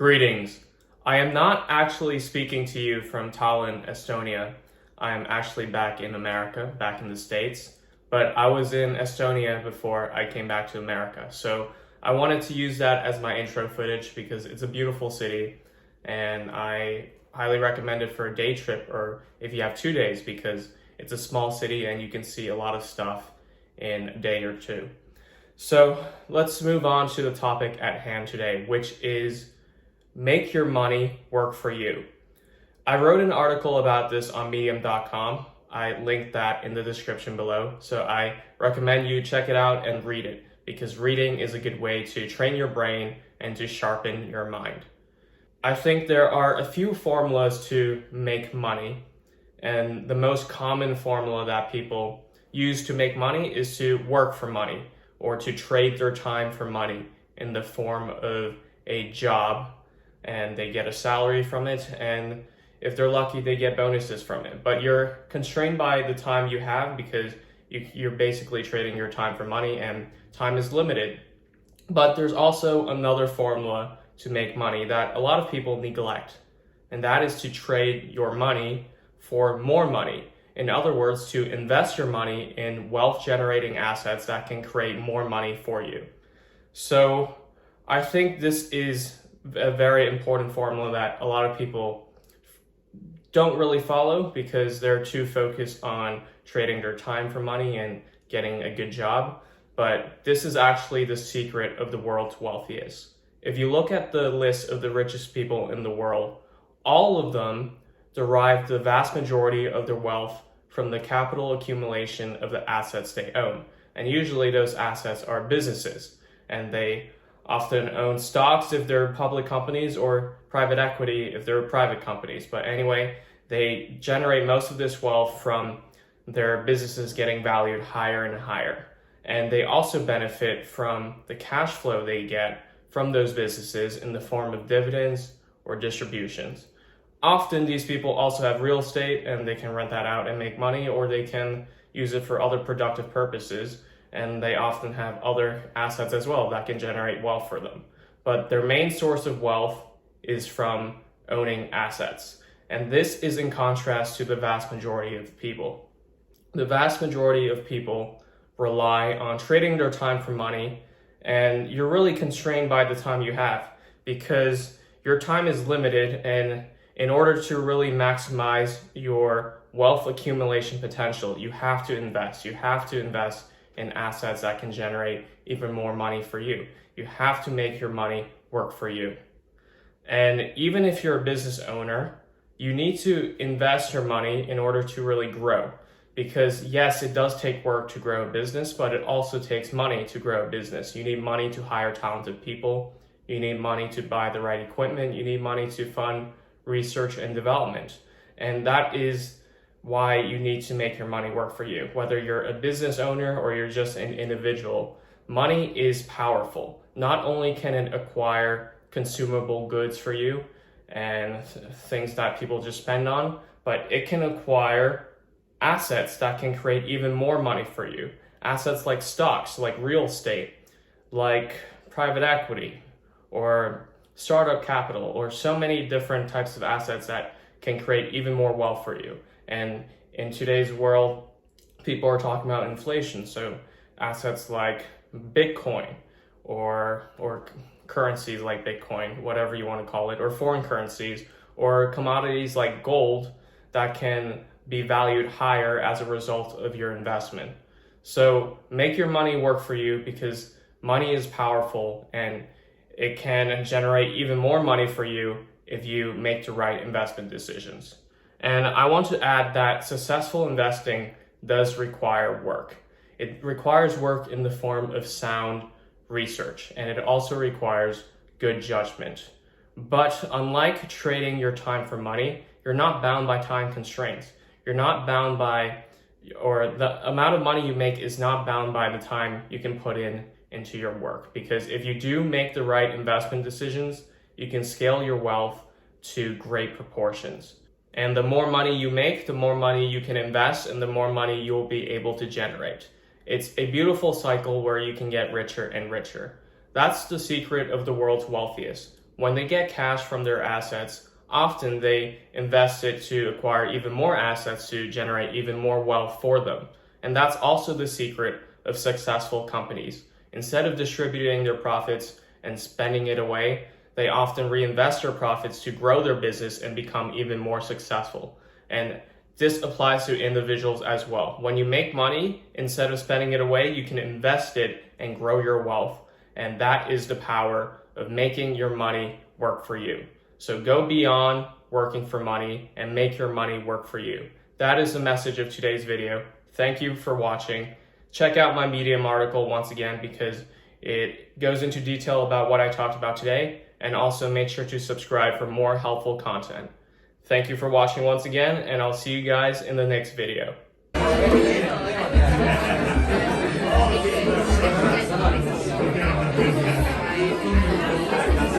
Greetings. I am not actually speaking to you from Tallinn, Estonia. I am actually back in America, back in the States, but I was in Estonia before I came back to America. So I wanted to use that as my intro footage because it's a beautiful city and I highly recommend it for a day trip or if you have 2 days because it's a small city and you can see a lot of stuff in a day or two. So let's move on to the topic at hand today, which is make your money work for you. I wrote an article about this on medium.com. I linked that in the description below. So I recommend you check it out and read it because reading is a good way to train your brain and to sharpen your mind. I think there are a few formulas to make money, and the most common formula that people use to make money is to work for money or to trade their time for money in the form of a job, and they get a salary from it, and if they're lucky they get bonuses from it. But you're constrained by the time you have because you're basically trading your time for money and time is limited. But there's also another formula to make money that a lot of people neglect, and that is to trade your money for more money. In other words, to invest your money in wealth generating assets that can create more money for you. So I think this is a very important formula that a lot of people don't really follow because they're too focused on trading their time for money and getting a good job. But this is actually the secret of the world's wealthiest. If you look at the list of the richest people in the world, all of them derive the vast majority of their wealth from the capital accumulation of the assets they own. And usually those assets are businesses, and they often own stocks if they're public companies or private equity if they're private companies. But anyway, they generate most of this wealth from their businesses getting valued higher and higher. And they also benefit from the cash flow they get from those businesses in the form of dividends or distributions. Often these people also have real estate and they can rent that out and make money, or they can use it for other productive purposes. And they often have other assets as well that can generate wealth for them. But their main source of wealth is from owning assets. And this is in contrast to the vast majority of people. The vast majority of people rely on trading their time for money, and you're really constrained by the time you have because your time is limited, and in order to really maximize your wealth accumulation potential, you have to invest. You have to invest in assets that can generate even more money for you. You have to make your money work for you. And even if you're a business owner, you need to invest your money in order to really grow. Because yes, it does take work to grow a business, but it also takes money to grow a business. You need money to hire talented people. You need money to buy the right equipment. You need money to fund research and development. And that is why you need to make your money work for you. Whether you're a business owner or you're just an individual, money is powerful. Not only can it acquire consumable goods for you and things that people just spend on, but it can acquire assets that can create even more money for you. Assets like stocks, like real estate, like private equity, or startup capital, or so many different types of assets that can create even more wealth for you. And in today's world, people are talking about inflation. So assets like Bitcoin or currencies like Bitcoin, whatever you want to call it, or foreign currencies, or commodities like gold that can be valued higher as a result of your investment. So make your money work for you because money is powerful and it can generate even more money for you if you make the right investment decisions. And I want to add that successful investing does require work. It requires work in the form of sound research, and it also requires good judgment. But unlike trading your time for money, you're not bound by time constraints. You're not bound by, or the amount of money you make is not bound by the time you can put into your work. Because if you do make the right investment decisions, you can scale your wealth to great proportions. And the more money you make, the more money you can invest, and the more money you'll be able to generate. It's a beautiful cycle where you can get richer and richer. That's the secret of the world's wealthiest. when they get cash from their assets, often they invest it to acquire even more assets to generate even more wealth for them. And that's also the secret of successful companies. Instead of distributing their profits and spending it away, they often reinvest their profits to grow their business and become even more successful. And this applies to individuals as well. When you make money, instead of spending it away, you can invest it and grow your wealth. And that is the power of making your money work for you. So go beyond working for money and make your money work for you. That is the message of today's video. Thank you for watching. Check out my Medium article once again because it goes into detail about what I talked about today, and also make sure to subscribe for more helpful content. Thank you for watching once again, and I'll see you guys in the next video.